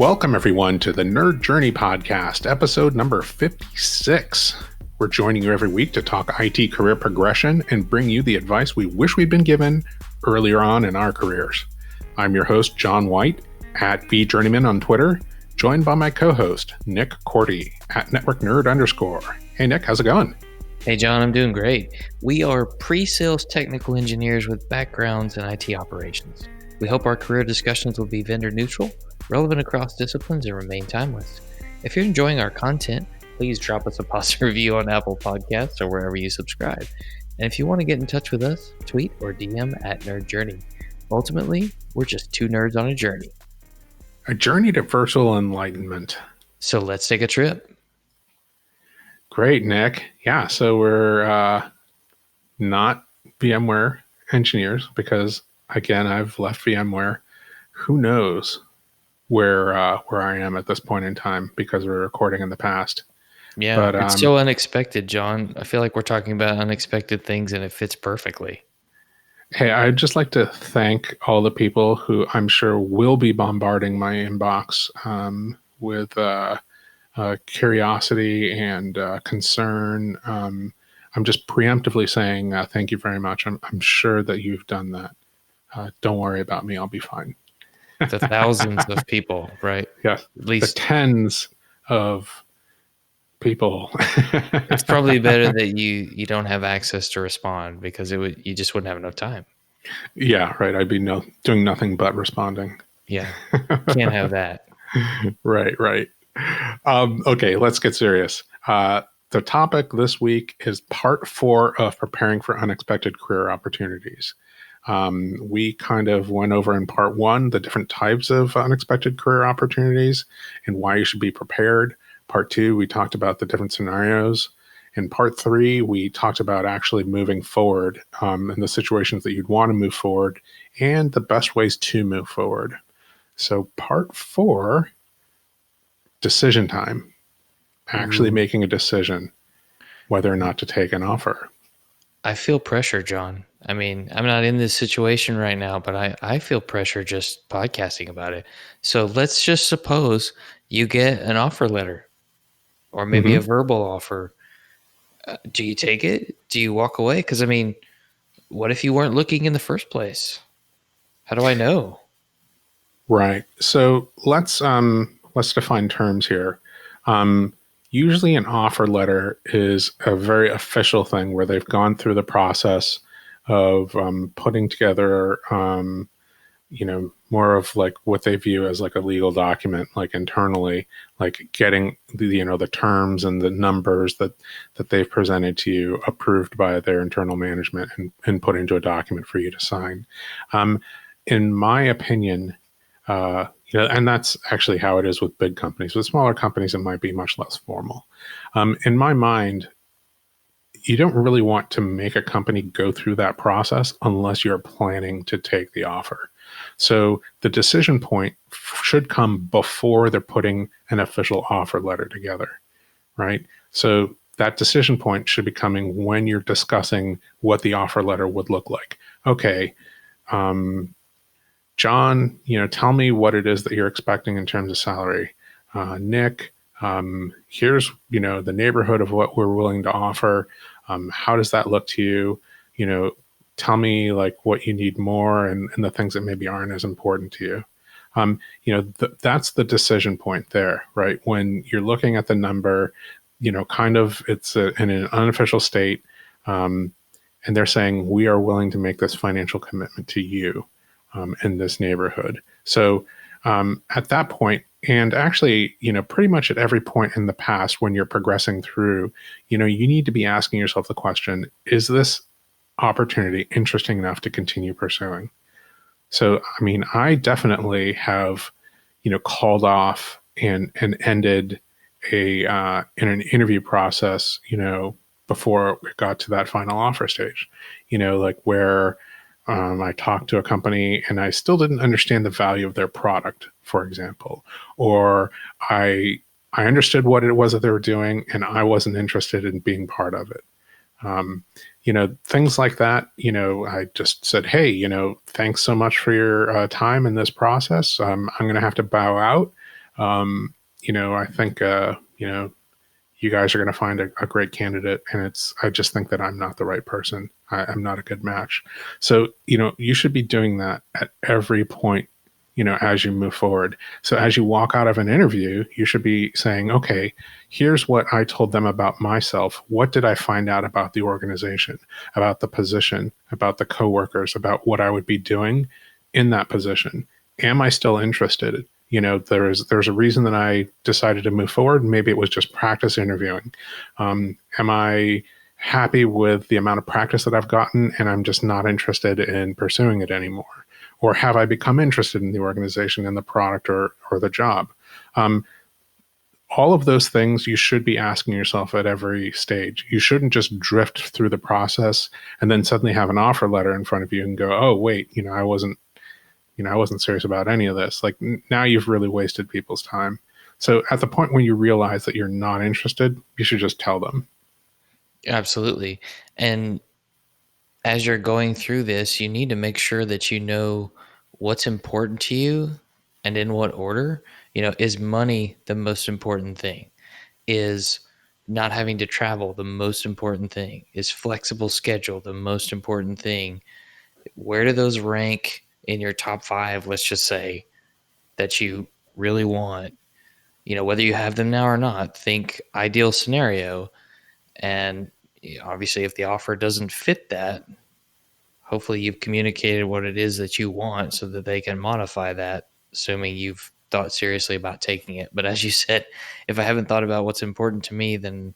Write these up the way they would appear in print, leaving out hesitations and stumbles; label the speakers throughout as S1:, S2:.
S1: Welcome, everyone, to the Nerd Journey Podcast, episode number 56. We're joining you every week to talk IT career progression and bring you the advice we wish we'd been given earlier on in our careers. I'm your host, John White, at VJourneyman on Twitter, joined by my co-host, Nick Cordy, at NetworkNerd_. Hey, Nick, how's it going?
S2: Hey, John, I'm doing great. We are pre-sales technical engineers with backgrounds in IT operations. We hope our career discussions will be vendor neutral, relevant across disciplines, and remain timeless. If you're enjoying our content, please drop us a positive review on Apple Podcasts or wherever you subscribe. And if you want to get in touch with us, tweet or DM at Nerd Journey. Ultimately, we're just two nerds on a journey.
S1: A journey to virtual enlightenment.
S2: So let's take a trip.
S1: Great, Nick. Yeah, so we're not VMware engineers because, again, I've left VMware. Who knows where I am at this point in time because we're recording in the past.
S2: Yeah, but it's so unexpected, John. I feel like we're talking about unexpected things and it fits perfectly.
S1: Hey, I'd just like to thank all the people who I'm sure will be bombarding my inbox with curiosity and concern. I'm just preemptively saying thank you very much. I'm sure that you've done that. Don't worry about me. I'll be fine.
S2: The thousands of people, right?
S1: Yes.
S2: At least
S1: the tens of people.
S2: It's probably better that you don't have access to respond because you just wouldn't have enough time.
S1: Yeah, right. I'd be doing nothing but responding.
S2: Yeah. Can't have that.
S1: Right. Okay, let's get serious. The topic this week is part 4 of preparing for unexpected career opportunities. We kind of went over in part 1 the different types of unexpected career opportunities and why you should be prepared. Part 2, we talked about the different scenarios. In part 3, we talked about actually moving forward in the situations that you'd want to move forward and the best ways to move forward. So part 4, decision time, actually making a decision whether or not to take an offer.
S2: I feel pressure, John. I mean, I'm not in this situation right now, but I feel pressure just podcasting about it. So let's just suppose you get an offer letter or maybe a verbal offer. Do you take it? Do you walk away? Because, I mean, what if you weren't looking in the first place? How do I know?
S1: Right. So let's define terms here. Usually an offer letter is a very official thing where they've gone through the process of putting together, more of like what they view as like a legal document, like internally, like getting the terms and the numbers that they've presented to you approved by their internal management and put into a document for you to sign. In my opinion, and that's actually how it is with big companies. With smaller companies, it might be much less formal. In my mind, you don't really want to make a company go through that process unless you're planning to take the offer. So the decision point should come before they're putting an official offer letter together, right? So that decision point should be coming when you're discussing what the offer letter would look like. Okay, John, tell me what it is that you're expecting in terms of salary. Nick, here's, the neighborhood of what we're willing to offer. How does that look to you? Tell me like what you need more and the things that maybe aren't as important to you. That's the decision point there, right? When you're looking at the number, kind of it's in an unofficial state. And they're saying, we are willing to make this financial commitment to you. In this neighborhood. So at that point, and actually, pretty much at every point in the past when you're progressing through, you need to be asking yourself the question, is this opportunity interesting enough to continue pursuing? So, I mean, I definitely have, called off and ended in an interview process, before it got to that final offer stage, like where I talked to a company and I still didn't understand the value of their product, for example, or I understood what it was that they were doing and I wasn't interested in being part of it. Things like that, I just said, hey, thanks so much for your time in this process. I'm going to have to bow out. I think, you guys are going to find a great candidate. And I just think that I'm not the right person. I'm not a good match. So, you should be doing that at every point, as you move forward. So as you walk out of an interview, you should be saying, okay, here's what I told them about myself. What did I find out about the organization, about the position, about the coworkers, about what I would be doing in that position? Am I still interested? There's a reason that I decided to move forward. Maybe it was just practice interviewing. Am I happy with the amount of practice that I've gotten and I'm just not interested in pursuing it anymore? Or have I become interested in the organization and the product or the job? All of those things you should be asking yourself at every stage. You shouldn't just drift through the process and then suddenly have an offer letter in front of you and go, oh, wait, I wasn't serious about any of this. Like now you've really wasted people's time. So at the point when you realize that you're not interested, you should just tell them.
S2: Absolutely. And as you're going through this, you need to make sure that you know what's important to you and in what order. Is money the most important thing? Is not having to travel the most important thing? Is flexible schedule the most important thing? Where do those rank in your top 5, let's just say, that you really want? Whether you have them now or not, think ideal scenario. And obviously, if the offer doesn't fit that, hopefully you've communicated what it is that you want so that they can modify that, assuming you've thought seriously about taking it. But as you said, if I haven't thought about what's important to me, then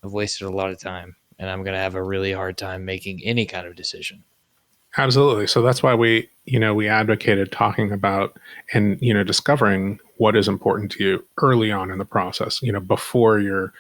S2: I've wasted a lot of time and I'm going to have a really hard time making any kind of decision.
S1: Absolutely. So that's why we advocated talking about and, discovering what is important to you early on in the process, before you're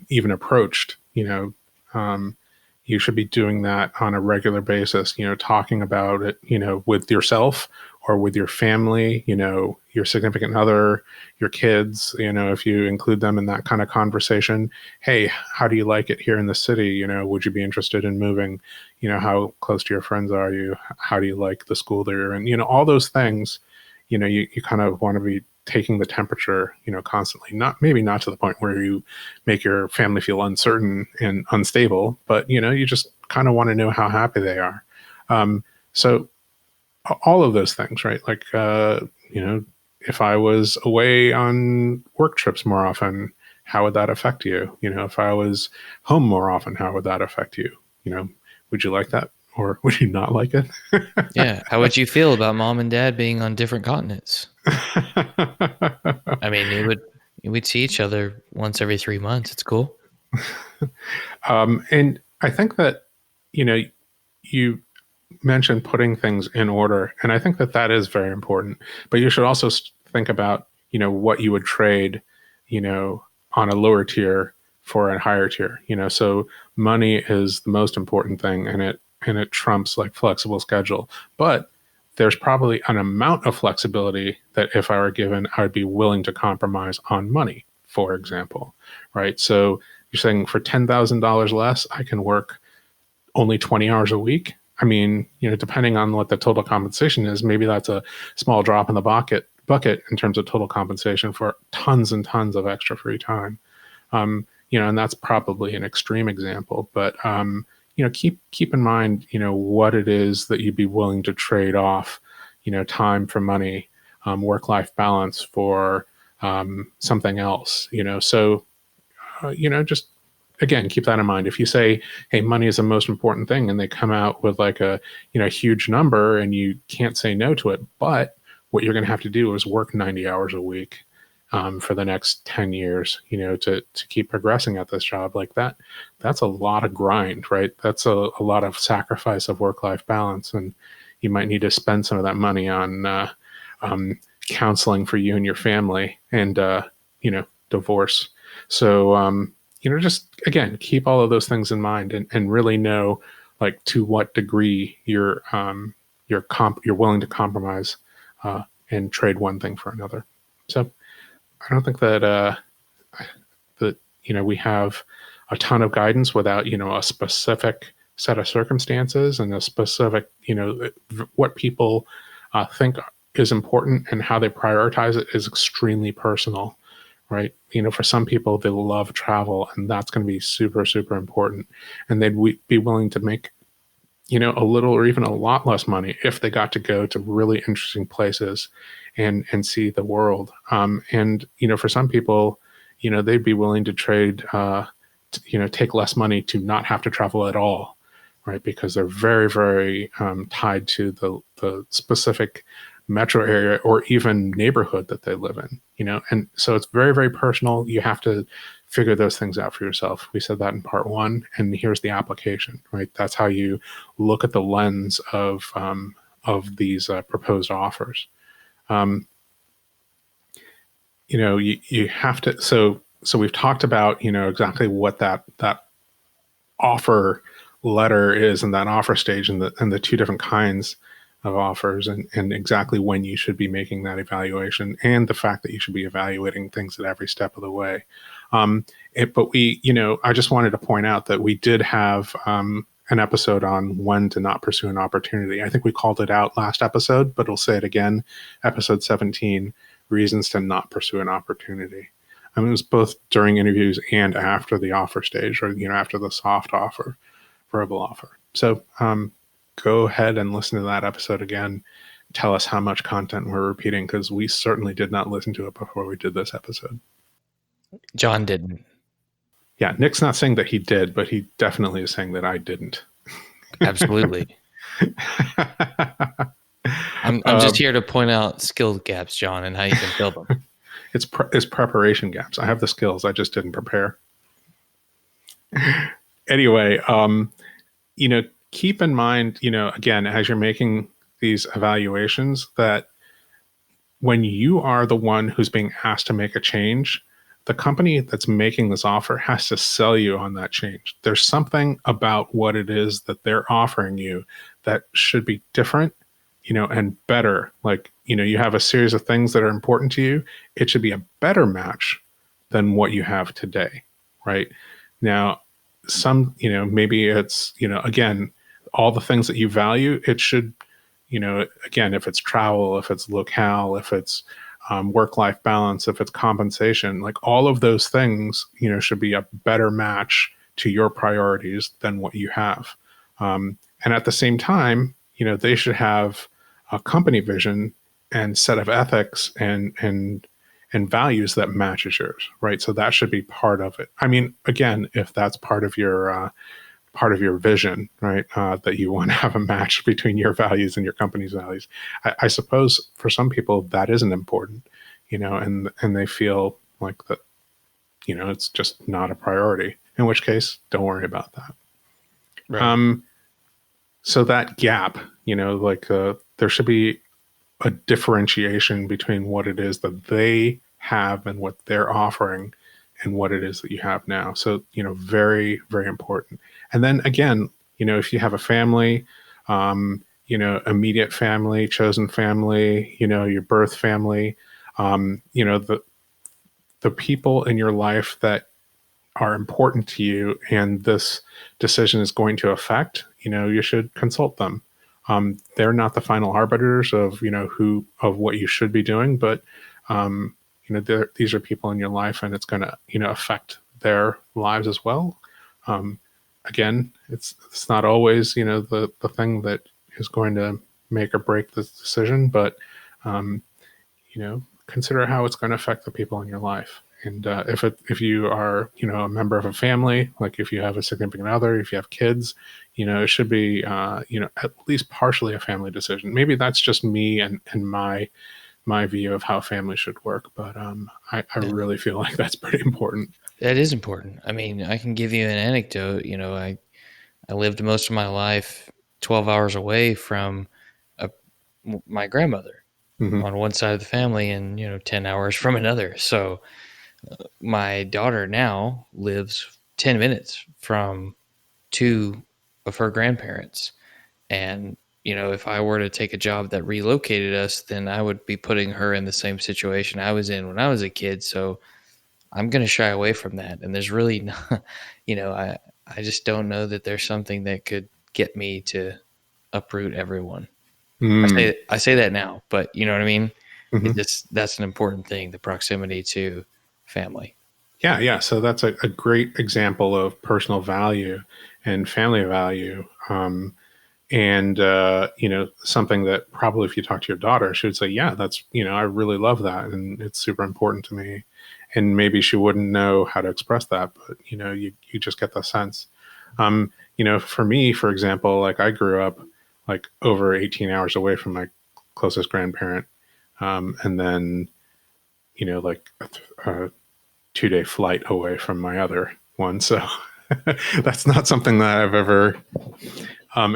S1: even approached, you should be doing that on a regular basis, talking about it, with yourself or with your family, your significant other, your kids, if you include them in that kind of conversation. Hey, how do you like it here in the city? Would you be interested in moving? How close to your friends are you? How do you like the school that you're in? All those things, you kind of want to be taking the temperature, constantly, maybe not to the point where you make your family feel uncertain and unstable, but, you just kind of want to know how happy they are. So all of those things, right? Like, if I was away on work trips more often, how would that affect you? If I was home more often, how would that affect you? Would you like that? Or would you not like it?
S2: Yeah. How would you feel about mom and dad being on different continents? I mean, we'd see each other once every 3 months. It's cool.
S1: And I think that, you mentioned putting things in order, and I think that is very important. But you should also think about, what you would trade, on a lower tier for a higher tier. So money is the most important thing, and it trumps like flexible schedule. But there's probably an amount of flexibility that if I were given, I would be willing to compromise on money, for example, right? So you're saying for $10,000 less, I can work only 20 hours a week. I mean, depending on what the total compensation is, maybe that's a small drop in the bucket in terms of total compensation for tons and tons of extra free time. And that's probably an extreme example, but keep in mind, what it is that you'd be willing to trade off, time for money, work-life balance for something else, so, just again, keep that in mind. If you say, hey, money is the most important thing, and they come out with like a, huge number and you can't say no to it, but what you're going to have to do is work 90 hours a week for the next 10 years, to keep progressing at this job like that. That's a lot of grind, right? That's a lot of sacrifice of work-life balance. And you might need to spend some of that money on counseling for you and your family and, divorce. So, just again, keep all of those things in mind and really know like to what degree you're willing to compromise and trade one thing for another. So I don't think that we have a ton of guidance without a specific set of circumstances and a specific what people think is important and how they prioritize it is extremely personal, right? For some people, they love travel, and that's going to be super, super important. And they'd be willing to make, a little or even a lot less money if they got to go to really interesting places and see the world. And, for some people, they'd be willing to trade, take less money to not have to travel at all, right? Because they're very, very tied to the specific metro area or even neighborhood that they live in, and so it's very, very personal. You have to figure those things out for yourself. We said that in part one, and here's the application, right? That's how you look at the lens of these proposed offers. You have to, so we've talked about, exactly what that offer letter is and that offer stage and the two different kinds of offers, and exactly when you should be making that evaluation, and the fact that you should be evaluating things at every step of the way. But I just wanted to point out that we did have an episode on when to not pursue an opportunity. I think we called it out last episode, but we'll say it again. Episode 17, reasons to not pursue an opportunity. I mean, it was both during interviews and after the offer stage, or, after the soft offer, verbal offer. So go ahead and listen to that episode again. Tell us how much content we're repeating, because we certainly did not listen to it before we did this episode.
S2: John didn't.
S1: Yeah, Nick's not saying that he did, but he definitely is saying that I didn't.
S2: Absolutely. I'm just here to point out skill gaps, John, and how you can fill them.
S1: It's preparation gaps. I have the skills, I just didn't prepare. Anyway, keep in mind, again, as you're making these evaluations, that when you are the one who's being asked to make a change, the company that's making this offer has to sell you on that change. There's something about what it is that they're offering you that should be different, and better. Like, you have a series of things that are important to you. It should be a better match than what you have today, right? Now, maybe it's, again, all the things that you value, it should, again, if it's travel, if it's locale, if it's work-life balance, if it's compensation, like all of those things, should be a better match to your priorities than what you have. And at the same time, they should have a company vision and set of ethics and values that matches yours, right? So that should be part of it. I mean, again, if that's part of your vision, right, that you want to have a match between your values and your company's values. I suppose for some people that isn't important, and they feel like that, it's just not a priority. In which case, don't worry about that. Right. So that gap, there should be a differentiation between what it is that they have and what they're offering and what it is that you have now. So, very, very important. And then again, if you have a family, immediate family, chosen family, your birth family, the people in your life that are important to you and this decision is going to affect, you should consult them. They're not the final arbiters of, of what you should be doing, but, these are people in your life, and it's going to, affect their lives as well. Again, it's not always, the thing that is going to make or break this decision, but, consider how it's going to affect the people in your life. And if you are, a member of a family, like if you have a significant other, if you have kids, it should be, at least partially a family decision. Maybe that's just me and my view of how family should work, but I really feel like that's pretty important.
S2: That is important. I mean, I can give you an anecdote. I lived most of my life 12 hours away from my grandmother on one side of the family and, 10 hours from another. So my daughter now lives 10 minutes from two of her grandparents. And, if I were to take a job that relocated us, then I would be putting her in the same situation I was in when I was a kid. So I'm going to shy away from that. And there's really not, I just don't know that there's something that could get me to uproot everyone.
S1: Mm.
S2: I say that now, but you know what I mean? It
S1: Hmm.
S2: just, that's an important thing, the proximity to family.
S1: Yeah, yeah. So that's a great example of personal value and family value. And something that probably if you talk to your daughter, she would say, yeah, that's, I really love that, and it's super important to me. And maybe she wouldn't know how to express that, but you just get the sense. For me, for example, like I grew up like over 18 hours away from my closest grandparent, and then like a 2-day flight away from my other one. So that's not something that I've ever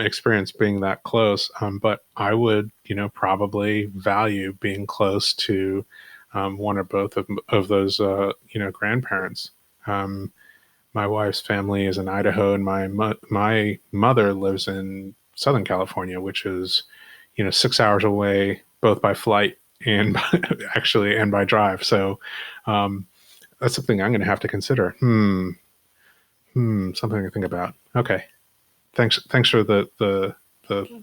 S1: experience being that close. But I would, probably value being close to one or both of those, grandparents. Um, my wife's family is in Idaho, and my mother lives in Southern California, which is, 6 hours away, both by flight and actually and by drive. So that's something I'm going to have to consider. Something to think about. Okay. Thanks for the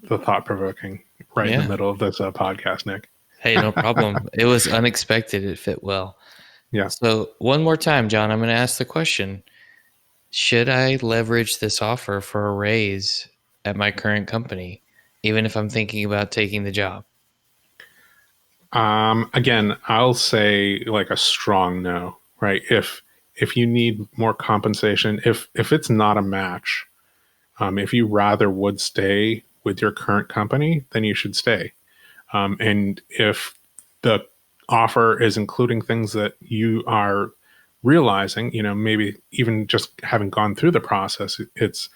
S1: thought provoking right in the
S2: Yeah.
S1: middle of this podcast, Nick.
S2: Hey, no problem. It was unexpected. It fit well.
S1: Yeah.
S2: So, one more time, John, I'm going to ask the question: should I leverage this offer for a raise at my current company, even if I'm thinking about taking the job?
S1: Again, I'll say like a strong no. Right. If you need more compensation, if it's not a match, if you rather would stay with your current company, then you should stay. And if the offer is including things that you are realizing, maybe even just having gone through the process, it's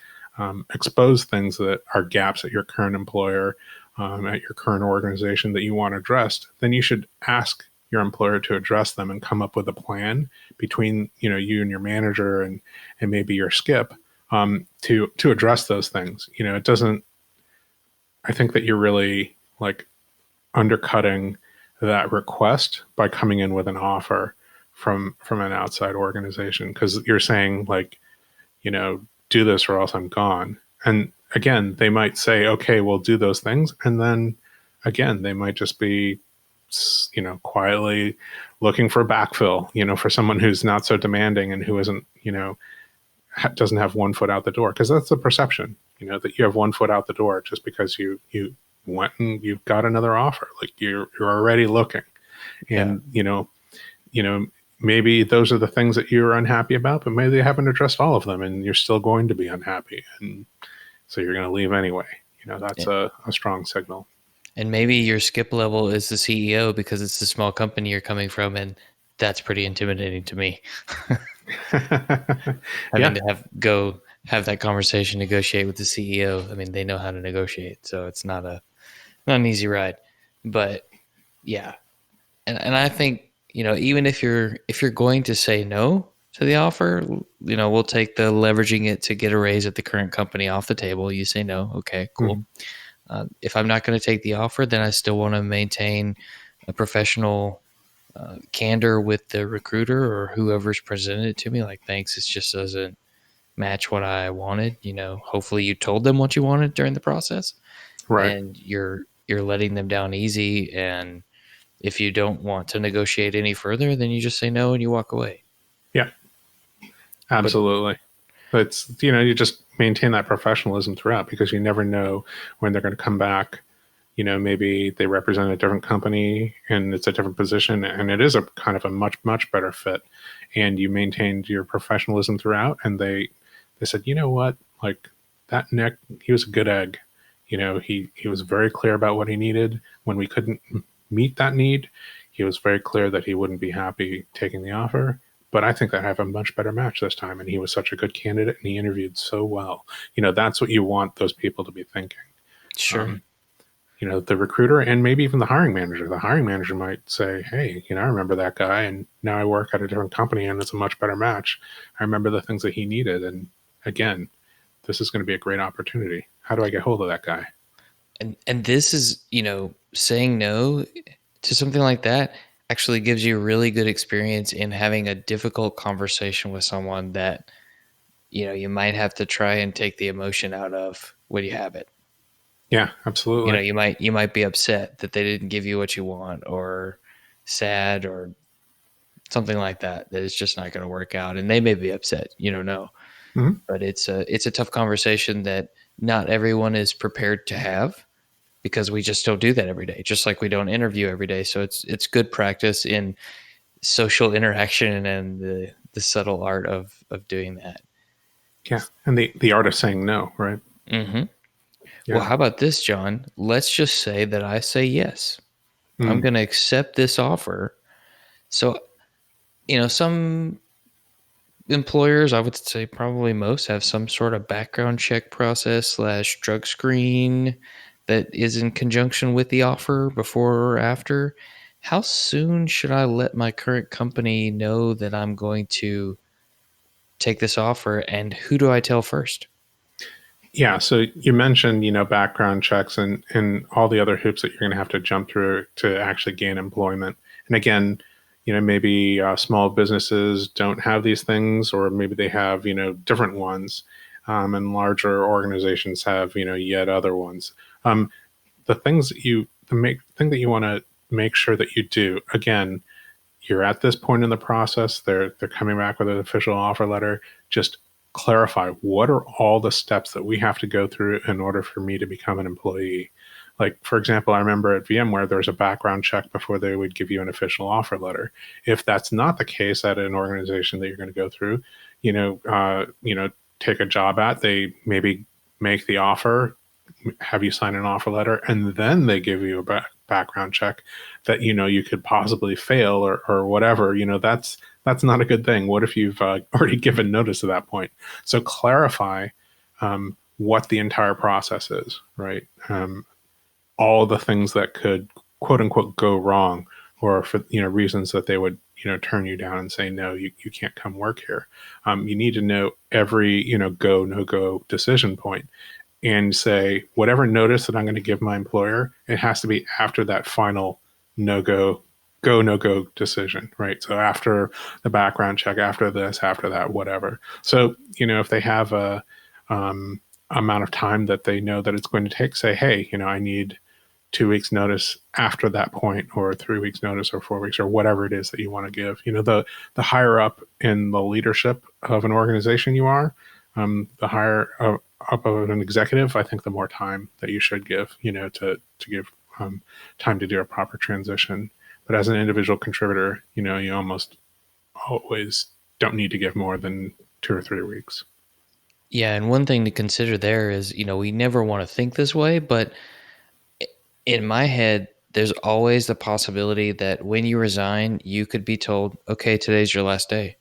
S1: exposed things that are gaps at your current employer, at your current organization that you want addressed, then you should ask your employer to address them and come up with a plan between you and your manager and maybe your skip, to address those things. It doesn't. I think that you're really like undercutting that request by coming in with an offer from an outside organization, because you're saying like, do this or else I'm gone. And again, they might say, okay, we'll do those things, and then again they might just be quietly looking for backfill, for someone who's not so demanding and who isn't, doesn't have one foot out the door, because that's the perception, that you have one foot out the door just because you went and you've got another offer. Like you're already looking,
S2: Yeah.
S1: and maybe those are the things that you're unhappy about, but maybe they haven't addressed all of them, and you're still going to be unhappy, and so you're going to leave anyway. That's a strong signal.
S2: And maybe your skip level is the CEO because it's a small company you're coming from, and that's pretty intimidating to me. Having
S1: Yeah,
S2: to have that conversation, negotiate with the CEO. I mean, they know how to negotiate, so it's not an easy ride. But yeah, and I think, even if you're going to say no to the offer, we'll take the leveraging it to get a raise at the current company off the table. You say no, okay, cool.
S1: mm-hmm.
S2: If I'm not going to take the offer, then I still want to maintain a professional candor with the recruiter or whoever's presented it to me. Like, thanks, it just doesn't match what I wanted. Hopefully you told them what you wanted during the process,
S1: Right.
S2: and you're letting them down easy. And if you don't want to negotiate any further, then you just say no and you walk away.
S1: Yeah,
S2: But
S1: absolutely. It's, you just maintain that professionalism throughout, because you never know when they're going to come back. Maybe they represent a different company and it's a different position, and it is a kind of a much, much better fit. And you maintained your professionalism throughout, and they said, you know what, like that Nick, he was a good egg. He was very clear about what he needed. When we couldn't meet that need, he was very clear that he wouldn't be happy taking the offer. But I think I have a much better match this time. And he was such a good candidate, and he interviewed so well. That's what you want those people to be thinking.
S2: sure.
S1: Um, the recruiter and maybe even the hiring manager. The hiring manager might say, hey, I remember that guy, and now I work at a different company and it's a much better match. I remember the things that he needed. And again, this is going to be a great opportunity. How do I get hold of that guy?
S2: And this is, saying no to something like that actually gives you a really good experience in having a difficult conversation with someone that, you might have to try and take the emotion out of when you have it.
S1: Yeah, absolutely.
S2: You might be upset that they didn't give you what you want, or sad, or something like that, that it's just not going to work out, and they may be upset. You don't know,
S1: Mhm.
S2: but it's a tough conversation that not everyone is prepared to have, because we just don't do that every day, just like we don't interview every day. So it's good practice in social interaction and the subtle art of doing that.
S1: Yeah, and the art of saying no, right?
S2: Hmm. Well,
S1: Yeah.
S2: how about this, John? Let's just say that I say yes. I'm
S1: Mm.
S2: going to accept this offer. So, some employers, I would say probably most, have some sort of background check process slash drug screen that is in conjunction with the offer before or after. How soon should I let my current company know that I'm going to take this offer, and who do I tell first?
S1: Yeah, so you mentioned, background checks and all the other hoops that you're going to have to jump through to actually gain employment. And again, maybe small businesses don't have these things, or maybe they have, different ones, and larger organizations have, yet other ones. Um, the thing that you want to make sure that you do, again, you're at this point in the process. They're coming back with an official offer letter. Just clarify, what are all the steps that we have to go through in order for me to become an employee. Like, for example, I remember at VMware there's a background check before they would give you an official offer letter. If that's not the case at an organization that you're going to go through, take a job at, they maybe make the offer, have you sign an offer letter, and then they give you a background check that you could possibly fail, or whatever. That's not a good thing. What if you've already given notice at that point? So clarify what the entire process is, right? All the things that could, quote unquote, go wrong, or for reasons that they would turn you down and say no, you can't come work here. You need to know every go no go decision point, and say, whatever notice that I'm going to give my employer, it has to be after that final no go no go decision, right? So after the background check, after this, after that, whatever. So if they have a amount of time that they know that it's going to take, say, hey, I need 2 weeks notice after that point, or 3 weeks notice, or 4 weeks, or whatever it is that you want to give. The higher up in the leadership of an organization you are, the higher up of an executive, I think the more time that you should give, to give time to do a proper transition. But as an individual contributor, you almost always don't need to give more than 2 or 3 weeks.
S2: Yeah, and one thing to consider there is, we never want to think this way, but in my head, there's always the possibility that when you resign, you could be told, okay, today's your last day.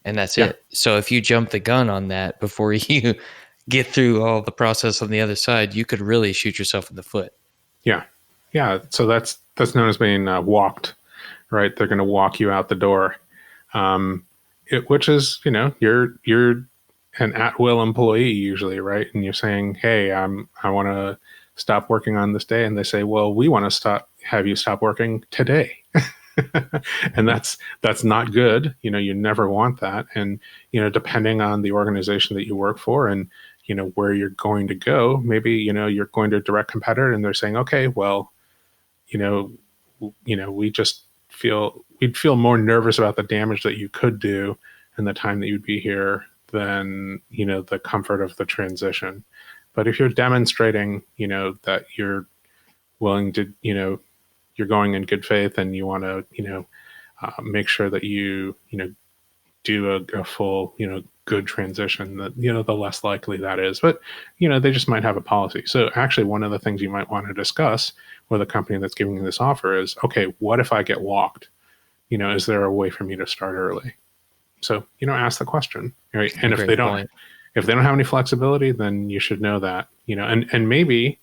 S2: And that's
S1: Yeah,
S2: it. So if you jump the gun on that before you get through all the process on the other side, you could really shoot yourself in the foot.
S1: yeah, yeah. So that's known as being walked, right? They're going to walk you out the door, which is you're an at will employee usually, right? And you're saying, hey, I want to stop working on this day, and they say, well, we want to have you stop working today. And that's not good. You never want that. And depending on the organization that you work for, and where you're going to go, maybe you're going to a direct competitor, and they're saying, okay, well, you know we just we'd feel more nervous about the damage that you could do and the time that you'd be here than the comfort of the transition. But if you're demonstrating that you're willing to, you're going in good faith, and you want to make sure that you do a full good transition, that the less likely that is. But they just might have a policy. So actually, one of the things you might want to discuss with a company that's giving you this offer is, okay, what if I get walked? Is there a way for me to start early? So ask the question, right?
S2: A
S1: And
S2: great point.
S1: if they don't have any flexibility, then you should know that. And maybe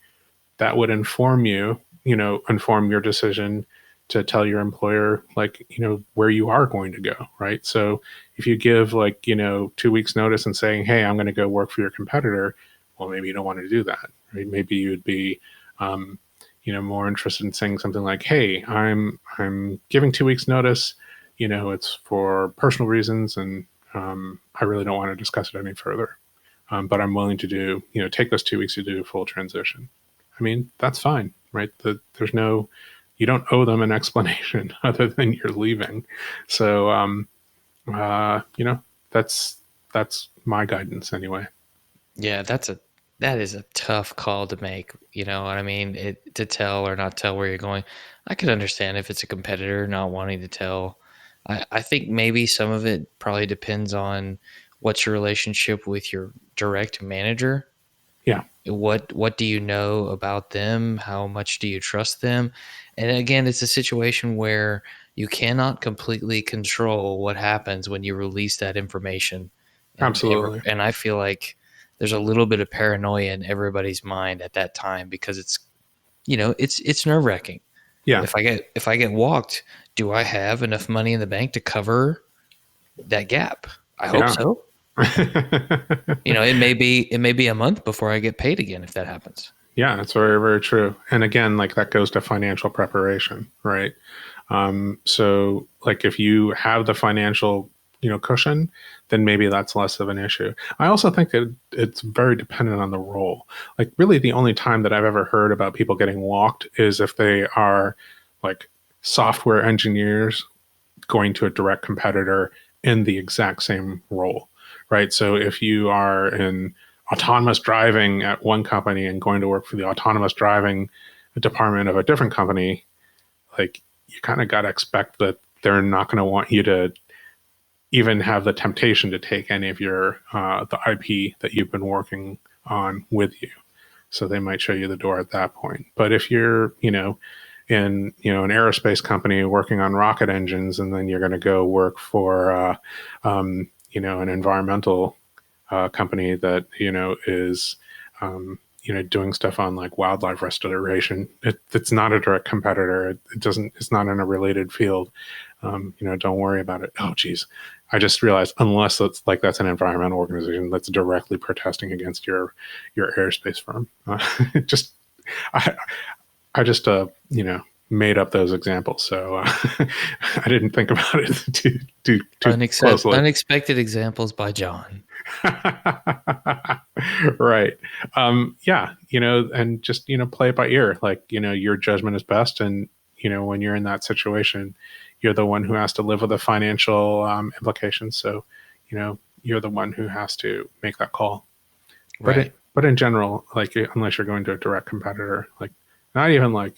S1: that would inform your decision to tell your employer, like, where you are going to go, right? So if you give, like, 2 weeks notice and saying, hey, I'm going to go work for your competitor, well, maybe you don't want to do that, right? Maybe you'd be more interested in saying something like, hey, I'm giving 2 weeks notice, it's for personal reasons, and I really don't want to discuss it any further, but I'm willing to take those 2 weeks to do a full transition. I mean, that's fine, right? There's no, you don't owe them an explanation other than you're leaving. So, you know, that's that's my guidance anyway.
S2: Yeah, that is a tough call to make. You know what I mean? To tell or not tell where you're going. I could understand if it's a competitor not wanting to tell. I think maybe some of it probably depends on what's your relationship with your direct manager.
S1: Yeah,
S2: What do you know about them? How much do you trust them? And again, it's a situation where you cannot completely control what happens when you release that information.
S1: absolutely.
S2: And I feel like there's a little bit of paranoia in everybody's mind at that time because it's it's nerve-wracking.
S1: Yeah,
S2: If I get walked, do I have enough money in the bank to cover that gap? I hope
S1: yeah.
S2: so. It may be a month before I get paid again if that happens.
S1: Yeah, that's very, very true. And again, like that goes to financial preparation, right? So like if you have the financial, cushion, then maybe that's less of an issue. I also think that it's very dependent on the role. Like really the only time that I've ever heard about people getting walked is if they are like software engineers going to a direct competitor in the exact same role, right? So if you are in autonomous driving at one company and going to work for the autonomous driving department of a different company, like you kind of got to expect that they're not going to want you to even have the temptation to take any of your the IP that you've been working on with you. So they might show you the door at that point. But if you're, in an aerospace company working on rocket engines, and then you're going to go work for an environmental company that is doing stuff on like wildlife restoration. It's not a direct competitor. It doesn't. It's not in a related field. Don't worry about it. Oh, geez, I just realized unless that's an environmental organization that's directly protesting against your aerospace firm. Just I I just made up those examples, so I didn't think about it too closely.
S2: Unexpected examples by John.
S1: Right. Yeah, and just, play it by ear. Like, your judgment is best. And, when you're in that situation, you're the one who has to live with the financial implications. So, you're the one who has to make that call.
S2: Right.
S1: But in general, like, unless you're going to a direct competitor, like, not even like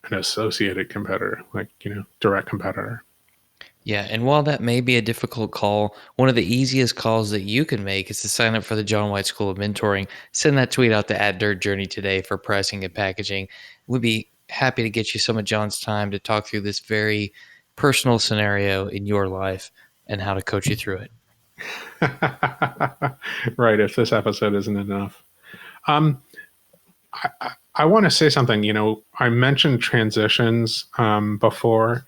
S1: an associated competitor, like, direct competitor.
S2: Yeah, and while that may be a difficult call, one of the easiest calls that you can make is to sign up for the John White School of Mentoring. Send that tweet out to @DirtJourney today for pricing and packaging. We'd be happy to get you some of John's time to talk through this very personal scenario in your life and how to coach you through it.
S1: Right. If this episode isn't enough. Um, I want to say something. I mentioned transitions before,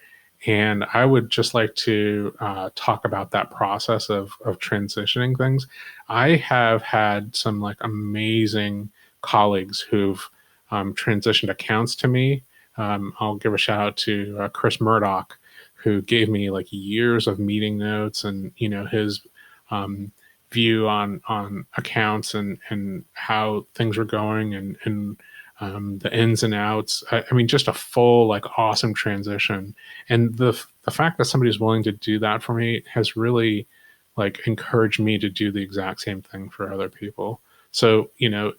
S1: and I would just like to talk about that process of transitioning things. I have had some like amazing colleagues who've transitioned accounts to me. I'll give a shout out to Chris Murdoch, who gave me like years of meeting notes and his um, view on accounts and how things were going and the ins and outs. I mean, just a full like awesome transition. And the fact that somebody's willing to do that for me has really like encouraged me to do the exact same thing for other people. So in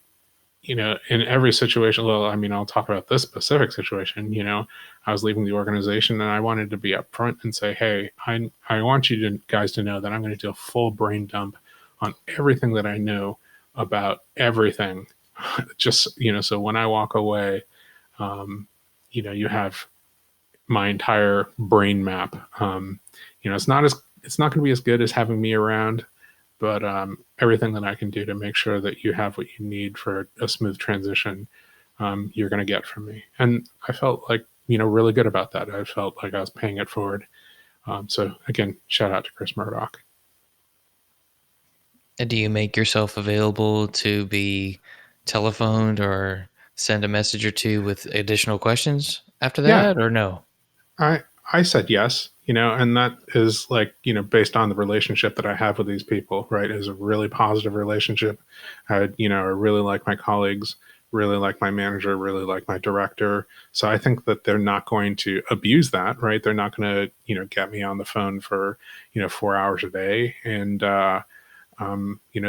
S1: every situation, well, I mean, I'll talk about this specific situation. I was leaving the organization and I wanted to be upfront and say, hey, I want you guys to know that I'm going to do a full brain dump on everything that I know about everything. Just, so when I walk away, you have my entire brain map. It's not going to be as good as having me around, but everything that I can do to make sure that you have what you need for a smooth transition, you're going to get from me. And I felt like, really good about that. I felt like I was paying it forward. So again, shout out to Chris Murdoch.
S2: And do you make yourself available to be telephoned or send a message or two with additional questions after
S1: Yeah,
S2: that, or no?
S1: I I said yes, and that is like, based on the relationship that I have with these people, right? Is a really positive relationship. I really like my colleagues, really like my manager, really like my director. So I think that they're not going to abuse that, right? They're not going to, get me on the phone for, 4 hours a day. And, they're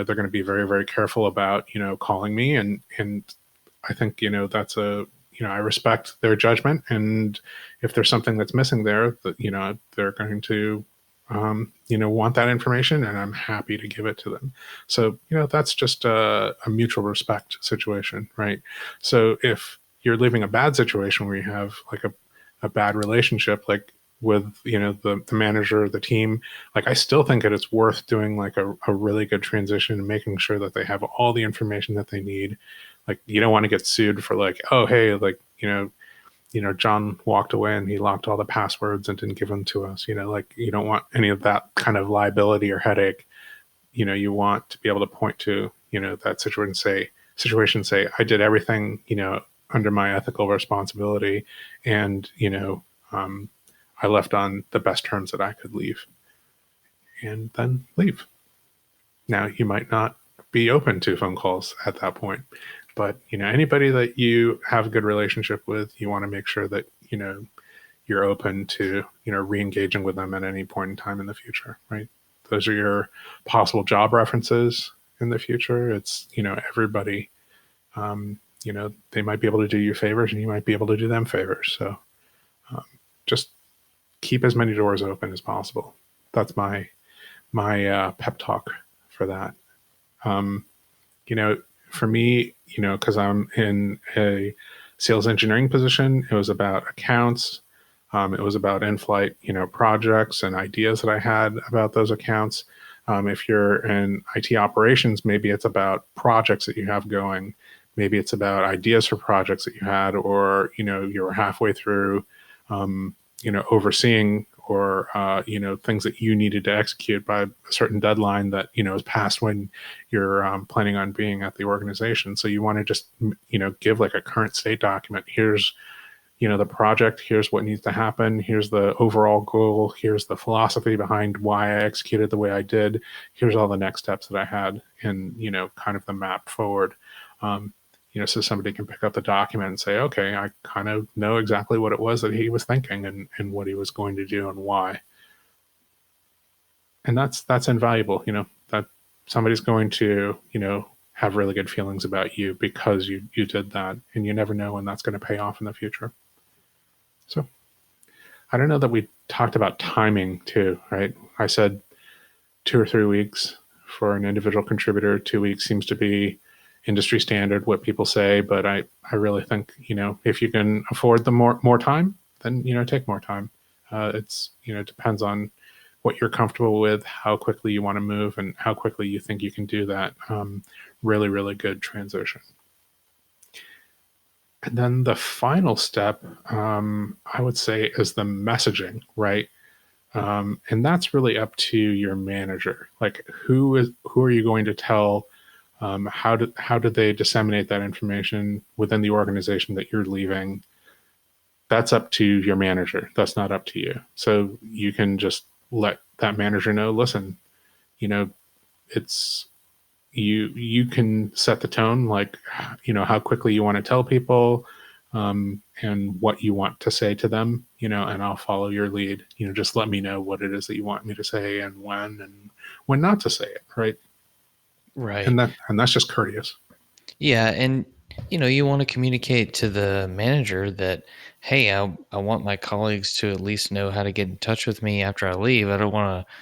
S1: going to be very, very careful about, calling me. And I think, that's I respect their judgment. And if there's something that's missing there, that, they're going to, want that information, and I'm happy to give it to them. So, that's just a mutual respect situation, right? So if you're leaving a bad situation where you have like a bad relationship, like with, the manager or the team, like I still think that it's worth doing like a really good transition and making sure that they have all the information that they need. Like you don't want to get sued for like, oh, hey, like, John walked away and he locked all the passwords and didn't give them to us. Like you don't want any of that kind of liability or headache. You want to be able to point to, that situation, say, I did everything, under my ethical responsibility. And, I left on the best terms that I could leave, and then leave. Now you might not be open to phone calls at that point, but anybody that you have a good relationship with, you want to make sure that you're open to re-engaging with them at any point in time in the future, right? Those are your possible job references in the future. It's everybody, they might be able to do you favors and you might be able to do them favors. So just keep as many doors open as possible. That's my pep talk for that. For me, because I'm in a sales engineering position, it was about accounts. It was about in-flight, projects and ideas that I had about those accounts. If you're in IT operations, maybe it's about projects that you have going. Maybe it's about ideas for projects that you had, or you were halfway through, overseeing, or things that you needed to execute by a certain deadline that is past when you're planning on being at the organization. So you want to just give like a current state document. Here's the project, here's what needs to happen, here's the overall goal, here's the philosophy behind why I executed the way I did, here's all the next steps that I had, and kind of the map forward. So somebody can pick up the document and say, okay, I kind of know exactly what it was that he was thinking, and what he was going to do and why. And that's invaluable, that somebody's going to, have really good feelings about you because you did that, and you never know when that's going to pay off in the future. So I don't know that we talked about timing too, right? I said 2 or 3 weeks for an individual contributor. 2 weeks seems to be industry standard, what people say, but I really think, if you can afford the more time, then, take more time. It's, depends on what you're comfortable with, how quickly you want to move, and how quickly you think you can do that really, really good transition. And then the final step, I would say, is the messaging, right? And that's really up to your manager. Like, who are you going to tell? How do they disseminate that information within the organization that you're leaving? That's up to your manager. That's not up to you. So you can just let that manager know, listen, it's you can set the tone, like, how quickly you want to tell people, and what you want to say to them, and I'll follow your lead. Just let me know what it is that you want me to say, and when not to say it, right?
S2: Right.
S1: And that's just courteous.
S2: Yeah, and you want to communicate to the manager that, hey, I want my colleagues to at least know how to get in touch with me after I leave. I don't want to,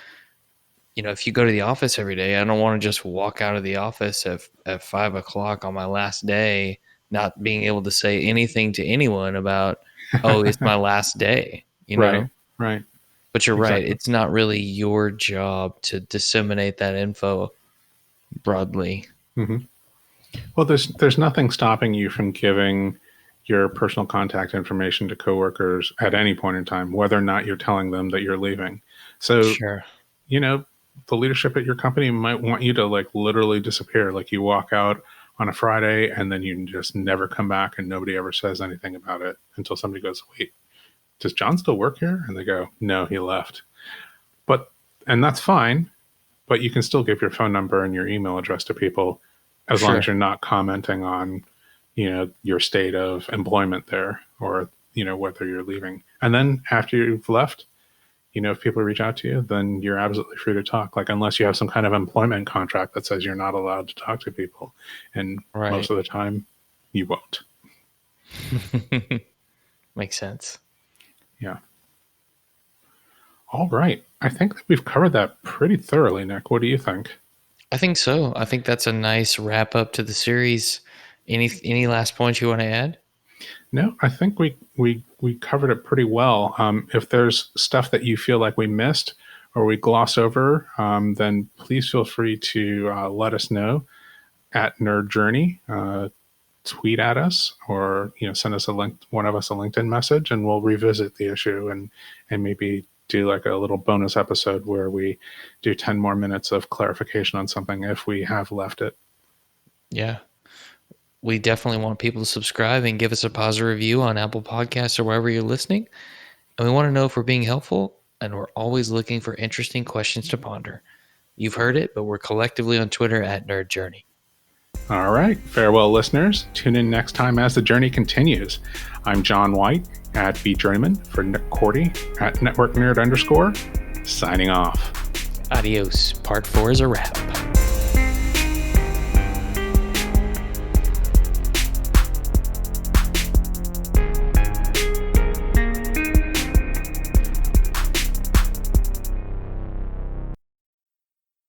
S2: if you go to the office every day, I don't want to just walk out of the office at 5 o'clock on my last day, not being able to say anything to anyone about, oh, it's my last day,
S1: Right. Right.
S2: But you're right.
S1: Exactly.
S2: It's not really your job to disseminate that info broadly.
S1: Mm-hmm. Well, there's nothing stopping you from giving your personal contact information to coworkers at any point in time, whether or not you're telling them that you're leaving. So,
S2: Sure.
S1: the leadership at your company might want you to like literally disappear. Like you walk out on a Friday and then you just never come back, and nobody ever says anything about it until somebody goes, wait, does John still work here? And they go, no, he left. And that's fine, but you can still give your phone number and your email address to people as long
S2: Sure.
S1: as you're not commenting on, your state of employment there, or whether you're leaving. And then after you've left, if people reach out to you, then you're absolutely free to talk. Like, unless you have some kind of employment contract that says you're not allowed to talk to people, and most
S2: Right.
S1: of the time you won't.
S2: Makes sense.
S1: Yeah. All right. I think that we've covered that pretty thoroughly, Nick. What do you think?
S2: I think so. I think that's a nice wrap up to the series. Any last points you want to add?
S1: No, I think we covered it pretty well. If there's stuff that you feel like we missed or we gloss over, then please feel free to let us know at Nerd Journey. Tweet at us, or send us one of us a LinkedIn message, and we'll revisit the issue and maybe do like a little bonus episode where we do 10 more minutes of clarification on something if we have left it.
S2: Yeah. We definitely want people to subscribe and give us a positive review on Apple Podcasts or wherever you're listening. And we want to know if we're being helpful, and we're always looking for interesting questions to ponder. You've heard it, but we're collectively on Twitter at Nerd Journey.
S1: All right. Farewell, listeners. Tune in next time as the journey continues. I'm John White at BJourneyman, for Nick Cordy at Network Nerd _, signing off.
S2: Adios. Part 4 is a wrap.